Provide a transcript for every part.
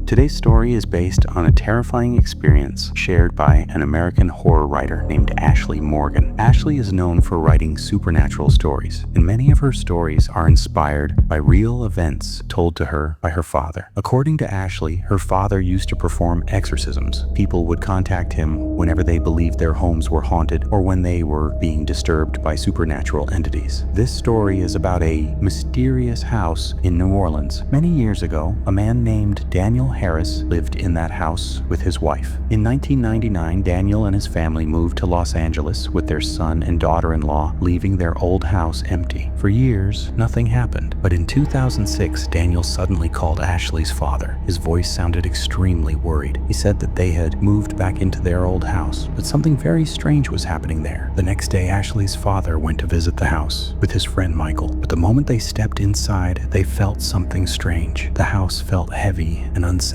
Today's story is based on a terrifying experience shared by an American horror writer named Ashley Morgan. Ashley is known for writing supernatural stories, and many of her stories are inspired by real events told to her by her father. According to Ashley, her father used to perform exorcisms. People would contact him whenever they believed their homes were haunted or when they were being disturbed by supernatural entities. This story is about a mysterious house in New Orleans. Many years ago, a man named Daniel Harris lived in that house with his wife. In 1999, Daniel and his family moved to Los Angeles with their son and daughter-in-law, leaving their old house empty. For years, nothing happened. But in 2006, Daniel suddenly called Ashley's father. His voice sounded extremely worried. He said that they had moved back into their old house, but something very strange was happening there. The next day, Ashley's father went to visit the house with his friend Michael. But the moment they stepped inside, they felt something strange. The house felt heavy and unsettling.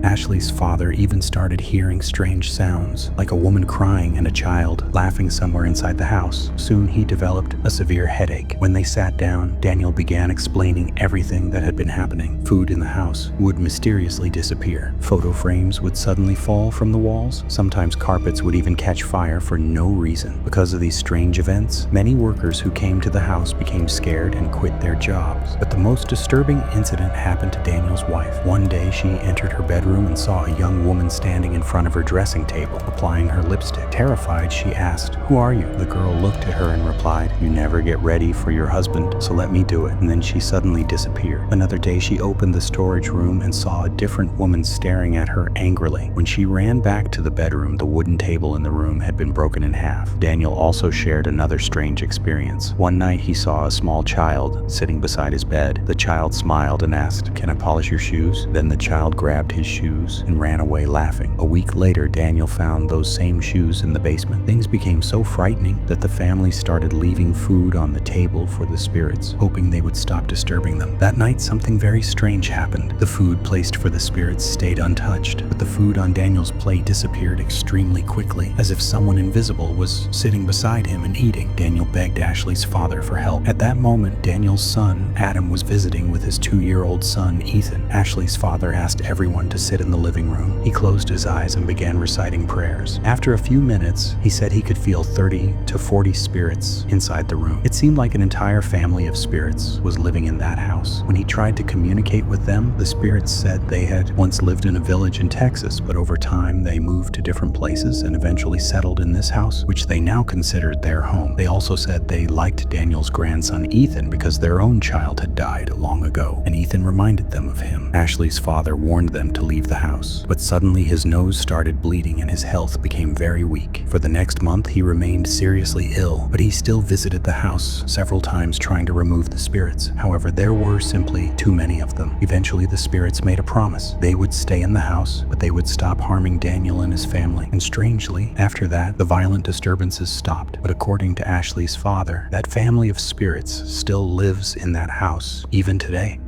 Ashley's father even started hearing strange sounds, like a woman crying and a child laughing somewhere inside the house. Soon he developed a severe headache. When they sat down, Daniel began explaining everything that had been happening. Food in the house would mysteriously disappear. Photo frames would suddenly fall from the walls. Sometimes carpets would even catch fire for no reason. Because of these strange events, many workers who came to the house became scared and quit their jobs. But the most disturbing incident happened to Daniel's wife. One day, she entered her bedroom and saw a young woman standing in front of her dressing table, applying her lipstick. Terrified, she asked, "Who are you?" The girl looked at her and replied, "You never get ready for your husband, so let me do it." And then she suddenly disappeared. Another day, she opened the storage room and saw a different woman staring at her angrily. When she ran back to the bedroom, the wooden table in the room had been broken in half. Daniel also shared another strange experience. One night, he saw a small child sitting beside his bed. The child smiled and asked, "Can I polish your shoes?" Then the child grabbed his shoes and ran away laughing. A week later, Daniel found those same shoes in the basement. Things became so frightening that the family started leaving food on the table for the spirits, hoping they would stop disturbing them. That night, something very strange happened. The food placed for the spirits stayed untouched, but the food on Daniel's plate disappeared extremely quickly, as if someone invisible was sitting beside him and eating. Daniel begged Ashley's father for help. At that moment, Daniel's son, Adam, was visiting with his 2-year-old son, Ethan. Ashley's father asked everyone to sit in the living room. He closed his eyes and began reciting prayers. After a few minutes, he said he could feel 30 to 40 spirits inside the room. It seemed like an entire family of spirits was living in that house. When he tried to communicate with them, the spirits said they had once lived in a village in Texas, but over time they moved to different places and eventually settled in this house, which they now considered their home. They also said they liked Daniel's grandson Ethan because their own child had died long ago, and Ethan reminded them of him. Ashley's father warned them to leave the house, but suddenly his nose started bleeding and his health became very weak. For the next month, he remained seriously ill, but he still visited the house several times trying to remove the spirits. However, there were simply too many of them. Eventually, the spirits made a promise. They would stay in the house, but they would stop harming Daniel and his family. And strangely, after that, the violent disturbances stopped. But according to Ashley's father, that family of spirits still lives in that house, even today.